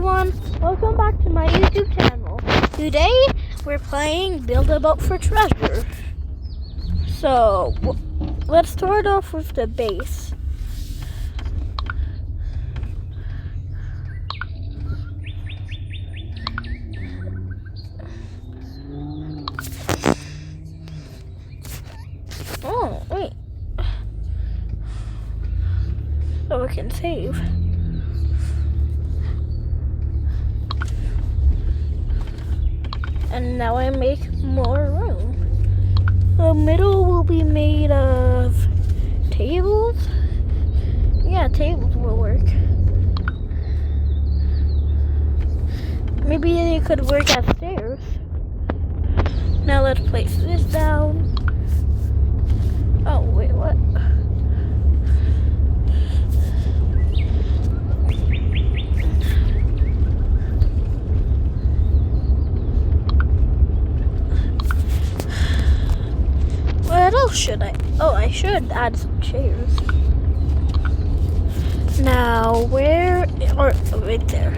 everyone, welcome back to my YouTube channel. Today we're playing Build a Boat for Treasure. So let's start off with the base. Oh, wait. So we can save. And now I make more room. The middle will be made of tables. Yeah, tables will work. Maybe they could work as stairs. Now let's place this down. Oh, wait, what? What else should I? Oh, I should add some chairs. Now, where? Or right there.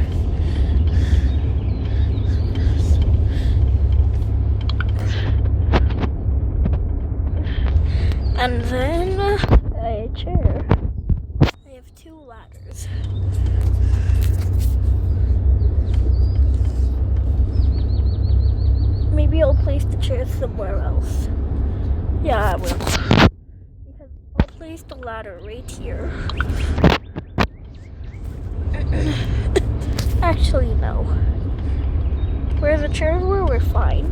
And then a chair. I have 2 ladders. Maybe I'll place the chairs somewhere else. Yeah, I will. Because I'll place the ladder right here. Actually, no. Where the chairs were, we're fine.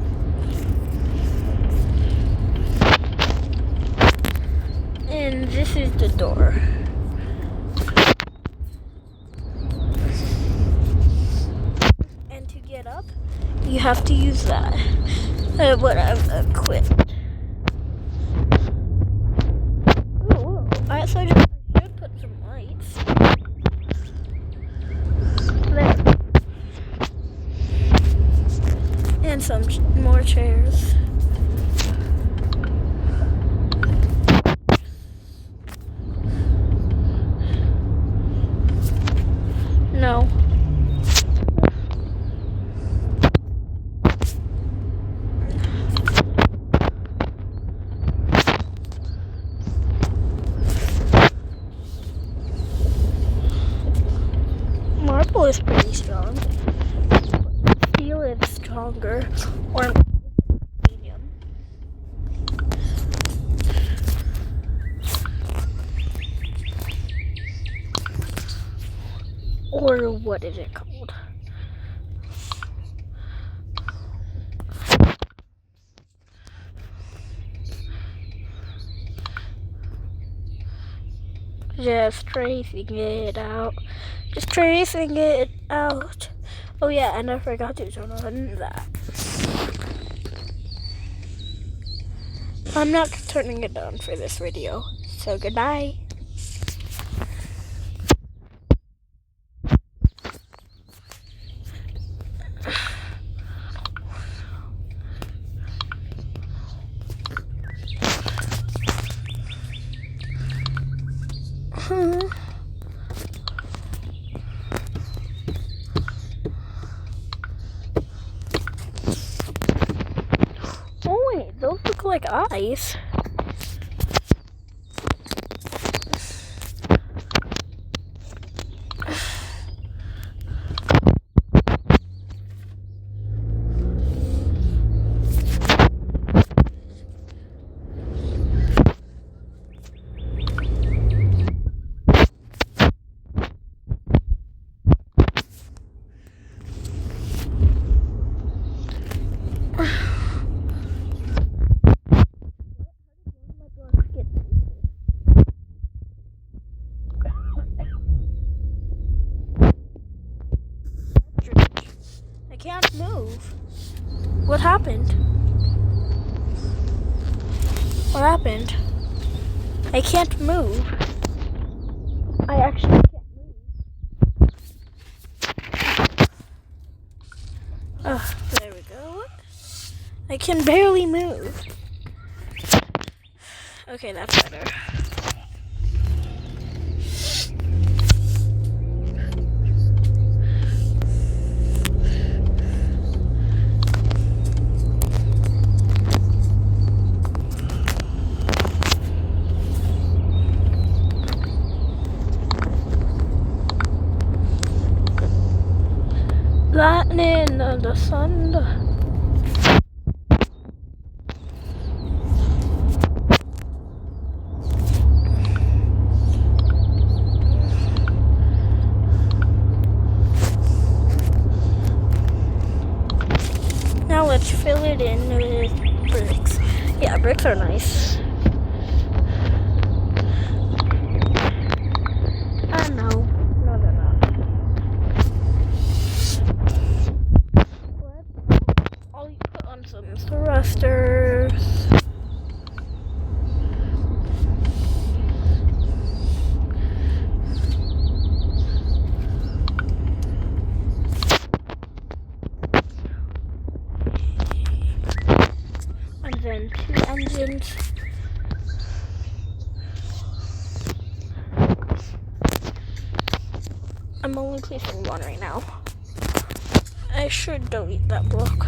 And this is the door. And to get up, you have to use that. But I've quit. I should put some lights there. And some more chairs. No. Marble is pretty strong. Steel is stronger, or medium. Or what is it called? Just tracing it out. Just tracing it out. Oh yeah, and I forgot to turn on that. I'm not turning it on for this video. So goodbye. Oh wait, those look like eyes. I can't move. What happened? What happened? I can't move. I actually can't move. Oh, there we go. I can barely move. Okay, that's better. lightning and the thunder. Now let's fill it in with bricks. Yeah, bricks are nice. No, they're not. I'll put on some thrusters. And then 2 engines. I'm only placing 1 right now. I should delete that block.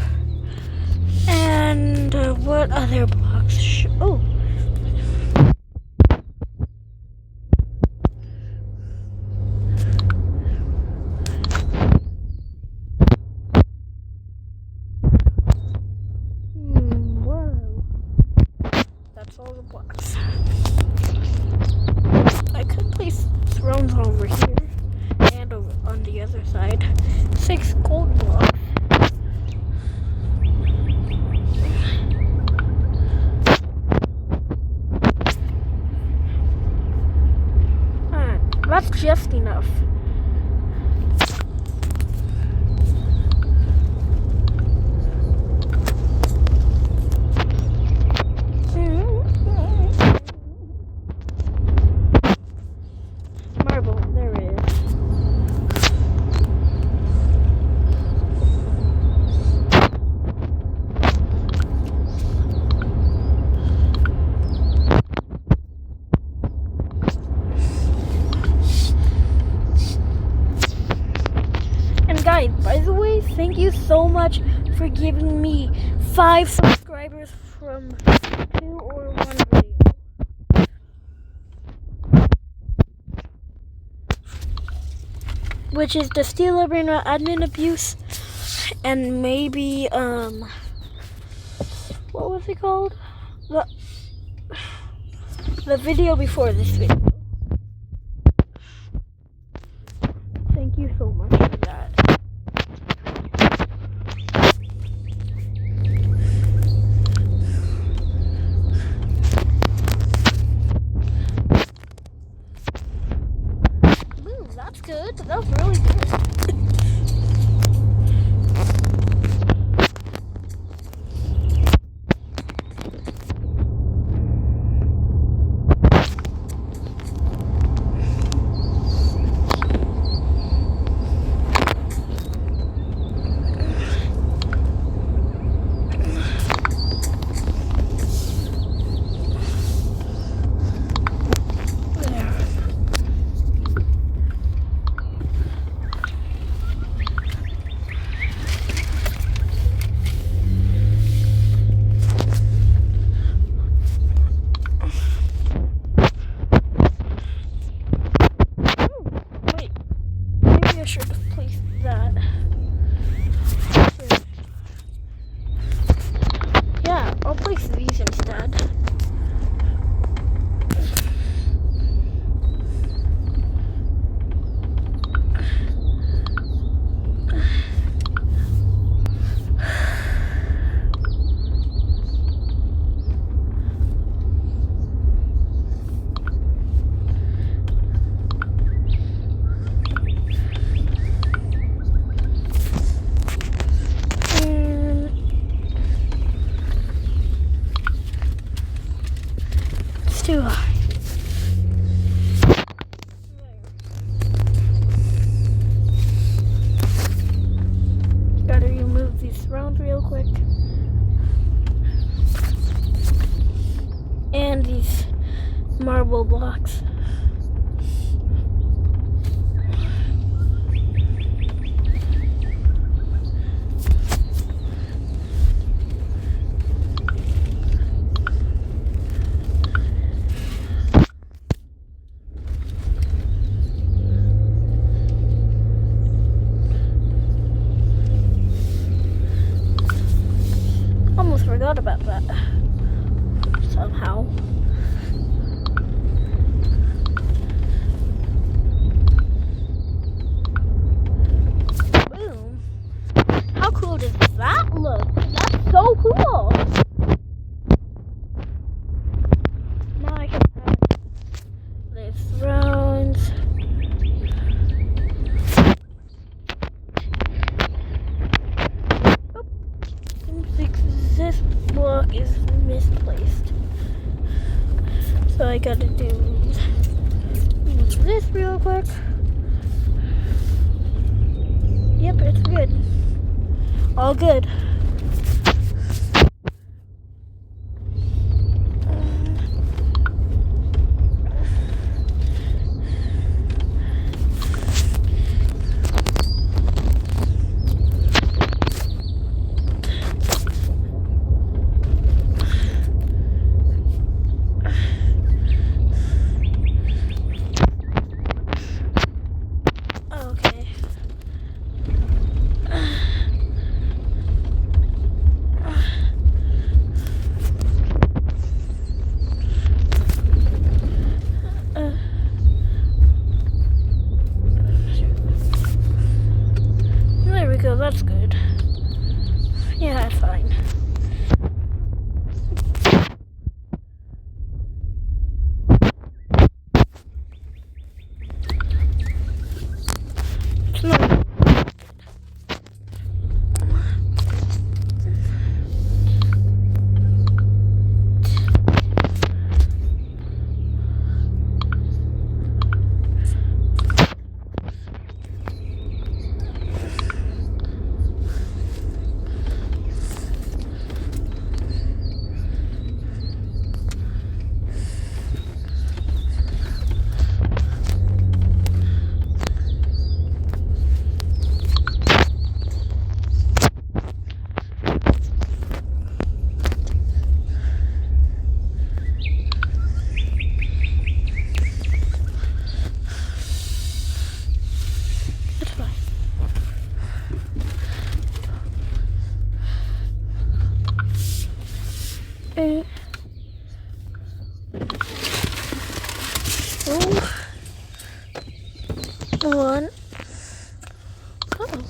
And what other blocks? Oh. Whoa. That's all the blocks. I could place thrones over here and over on the other side. 6 gold blocks. That's just enough. Marble, there it is. Guys, by the way, thank you so much for giving me 5 subscribers from 2 or 1 video. Which is the Steel Arena admin abuse and maybe what was it called? The video before this video. Thank you so much for that. That's good. That was really good. I should have placed that. Yeah, I'll place these instead. Too high. Gotta remove these rounds real quick. And these marble blocks. I gotta do this real quick. Yep, it's good. All good. Okay. There we go, that's good. Yeah, fine. It's not. It's fine. One. Oh.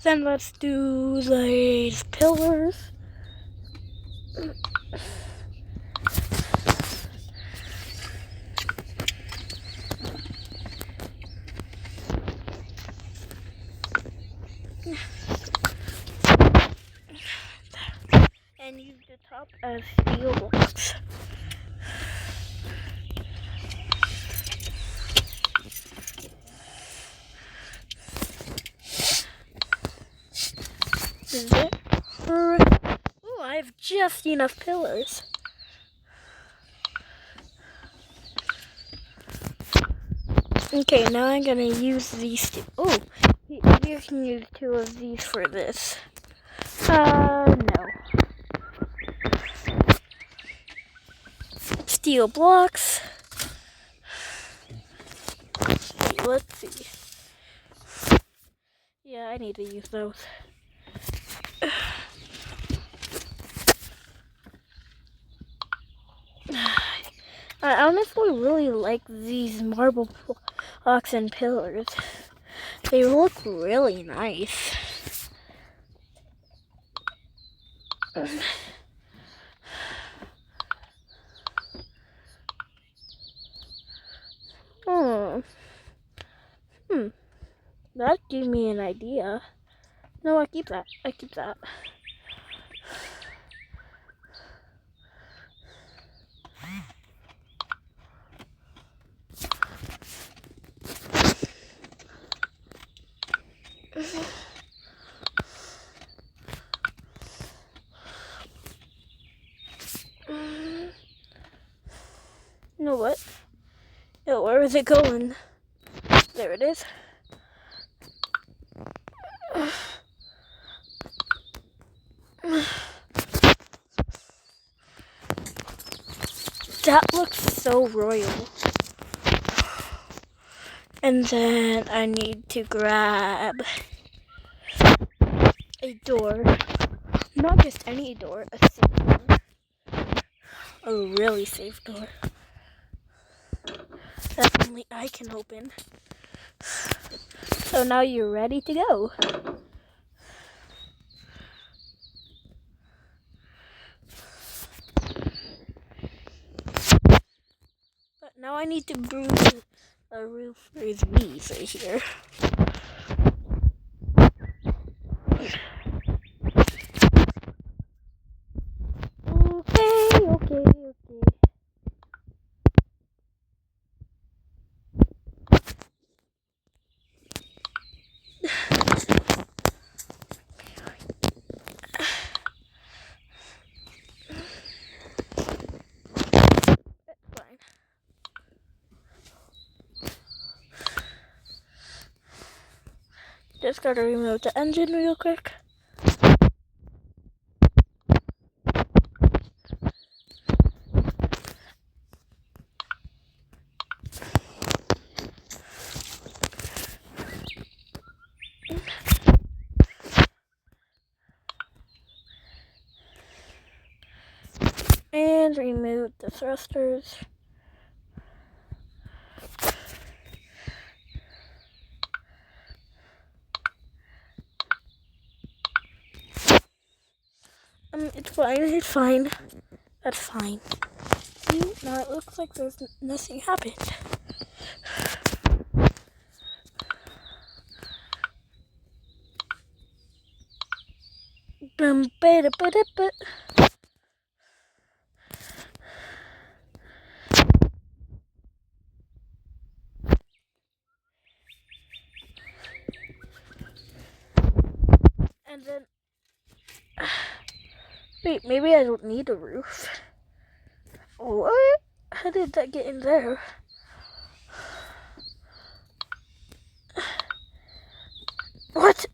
Then let's do these pillars. And use the top as steel blocks. Is it? Oh, I have just enough pillars. Okay, now I'm gonna use these two. Oh, you can use 2 of these for this. No. Steel blocks. Let's see. Yeah, I need to use those. I honestly really like these marble blocks and pillars. They look really nice. That gave me an idea. No, I keep that. I keep that. You know what? Yo, where is it going? There it is. That looks so royal. And then I need to grab a door. Not just any door, a safe door. A really safe door. That only I can open. So now you're ready to go. But now I need to bruise a roof for these right here. Okay. just gotta remove the engine real quick. And remove the thrusters. It's fine, it's fine. That's fine. See, now it looks like there's nothing happened. And then, wait, maybe I don't need a roof. What? How did that get in there? What?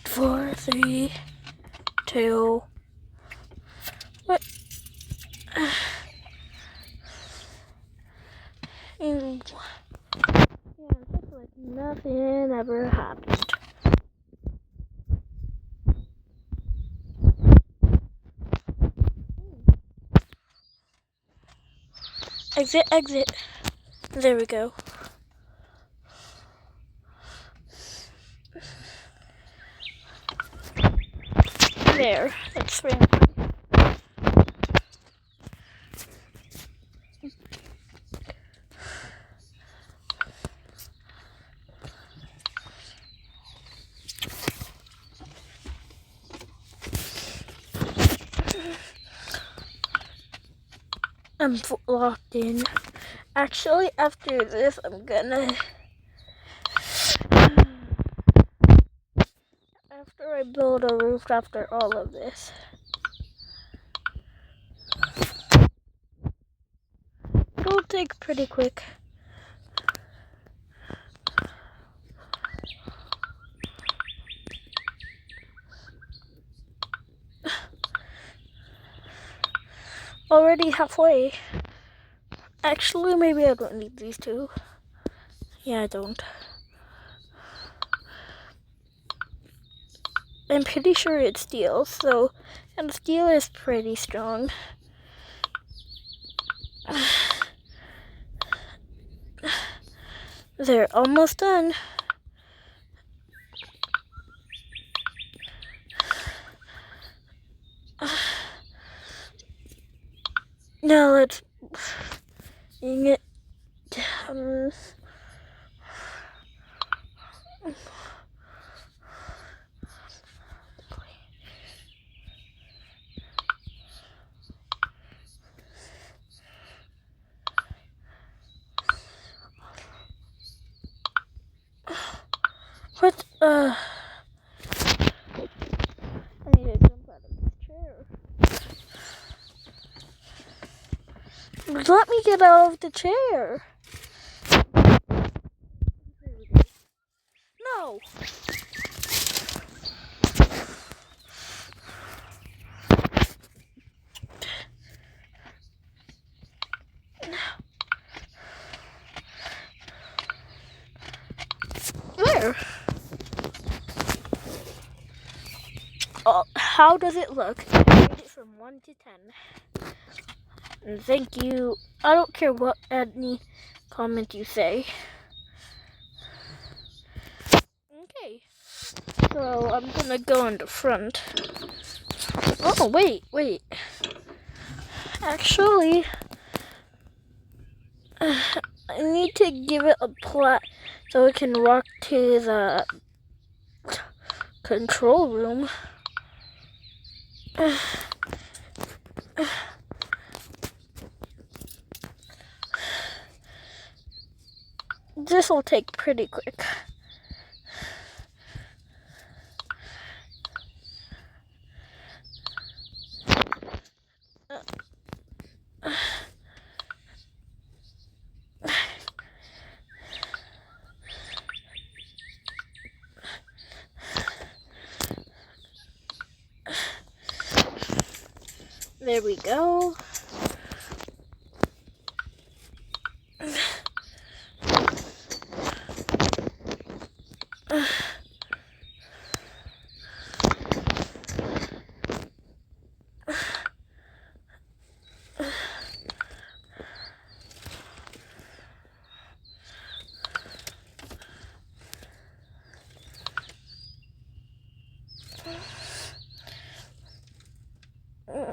Four, three, two. What? And yeah, it's like nothing ever happened. Exit, exit. There we go. There, that's right. I'm locked in. Actually, after this, I'm gonna... After I build a roof after all of this. It'll take pretty quick. Already halfway. Actually, maybe I don't need these two. Yeah, I don't. I'm pretty sure it's steel, so, and steel is pretty strong. They're almost done. Now let's bring it down. What? I need to jump out of this chair. Let me get out of the chair. No. Where? Oh, how does it look? Rate it from 1 to 10. And thank you. I don't care what any comment you say. Okay. So I'm gonna go in the front. Oh, wait. Actually, I need to give it a plat so it can walk to the control room. This will take pretty quick. There we go.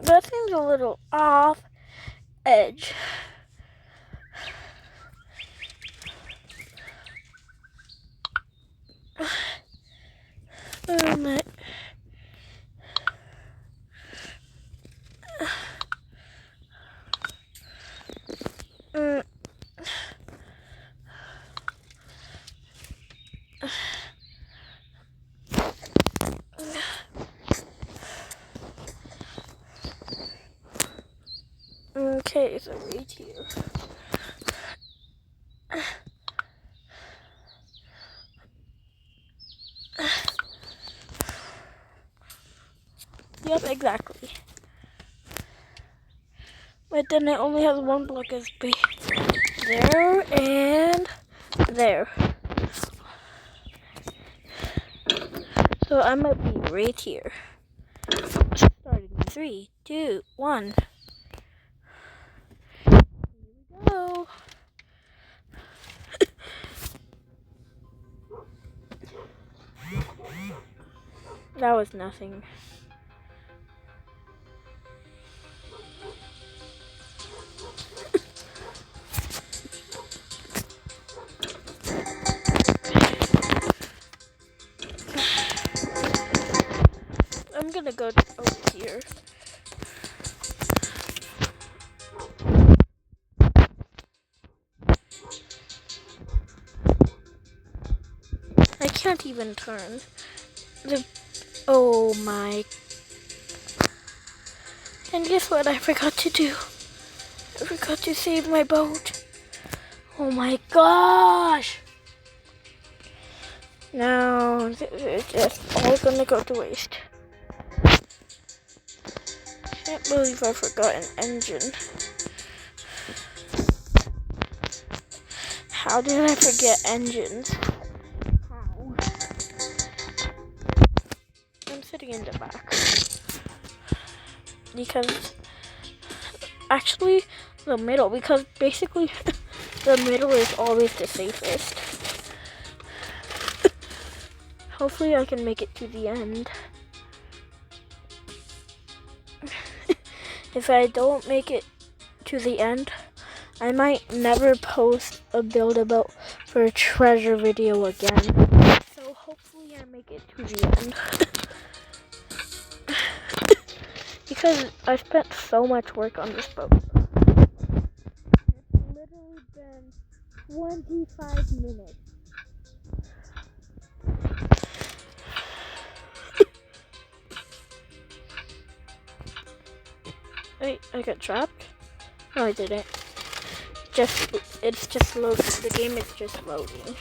That seems a little off edge. Okay, so right here. Yep, exactly. But then it only has one block as big. There and there. So I might be right here. Starting in 3, 2, 1. Here we go. That was nothing. I'm gonna go over here. I can't even turn. Oh my. And guess what I forgot to do? I forgot to save my boat. Oh my gosh. Now it's just all gonna go to waste. Can't believe I forgot an engine. How did I forget engines? How? I'm sitting in the back. Because actually the middle, because basically the middle is always the safest. Hopefully I can make it to the end. If I don't make it to the end, I might never post a build-a-boat for a treasure video again. So hopefully I make it to the end. Because I spent so much work on this boat. It's literally been 25 minutes. Wait, I got trapped? No, I didn't. It's just loading. The game is just loading.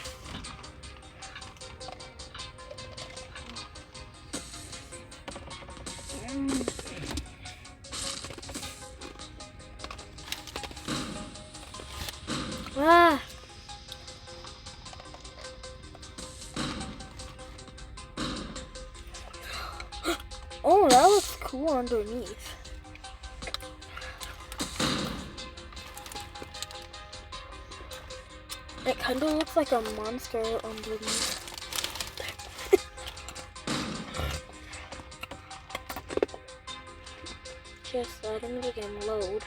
Ah! Oh, that looks cool underneath. It kind of looks like a monster underneath. Just letting the game load.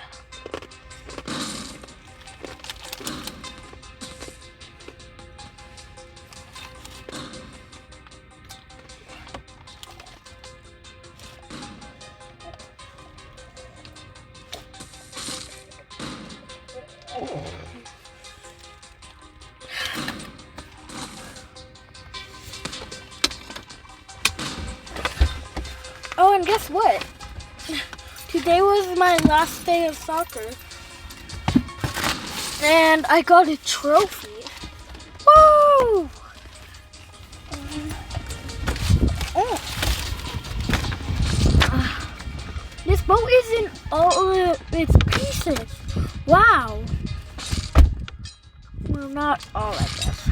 Oh, and guess what? Today was my last day of soccer. And I got a trophy. Woo! Oh. This boat isn't all of its pieces. Wow. Well, not all, I guess.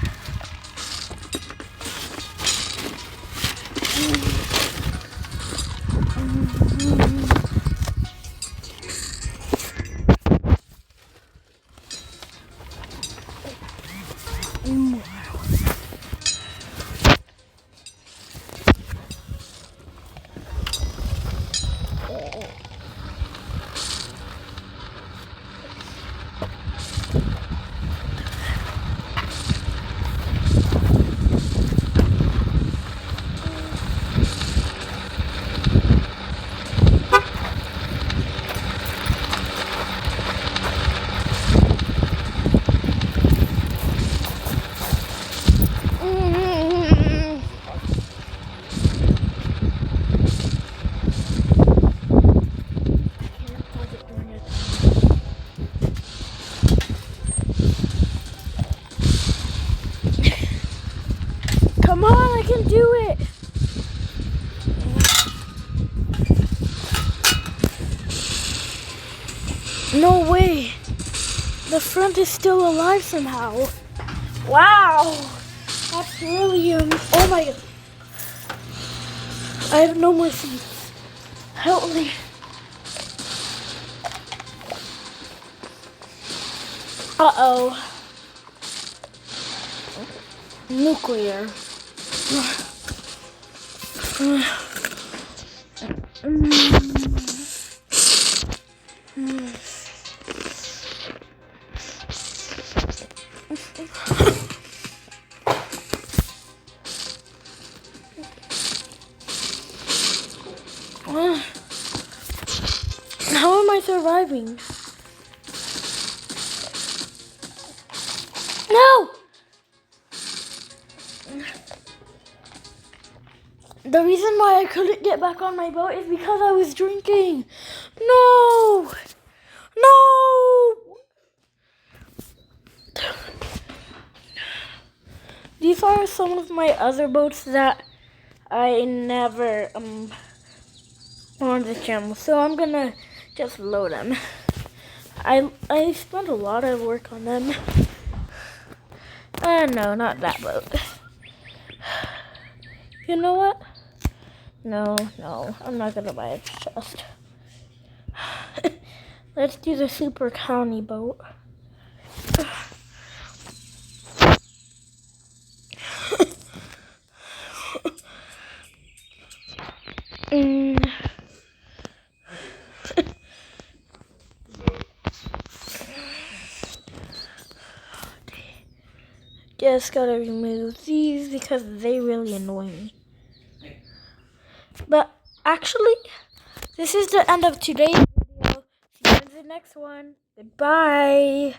Come on, I can do it. No way. The front is still alive somehow. Wow. That's really, oh my God. I have no more seats. Help me. Uh-oh. Nuclear. How am I surviving? No! The reason why I couldn't get back on my boat is because I was drinking. No! No! These are some of my other boats that I never on the channel, so I'm gonna just load them. I spent a lot of work on them. No, not that boat. You know what? No, I'm not gonna buy a chest. Let's do the Super County boat. Just gotta remove these because they really annoy me. But actually, this is the end of today's video. See you in the next one. Goodbye.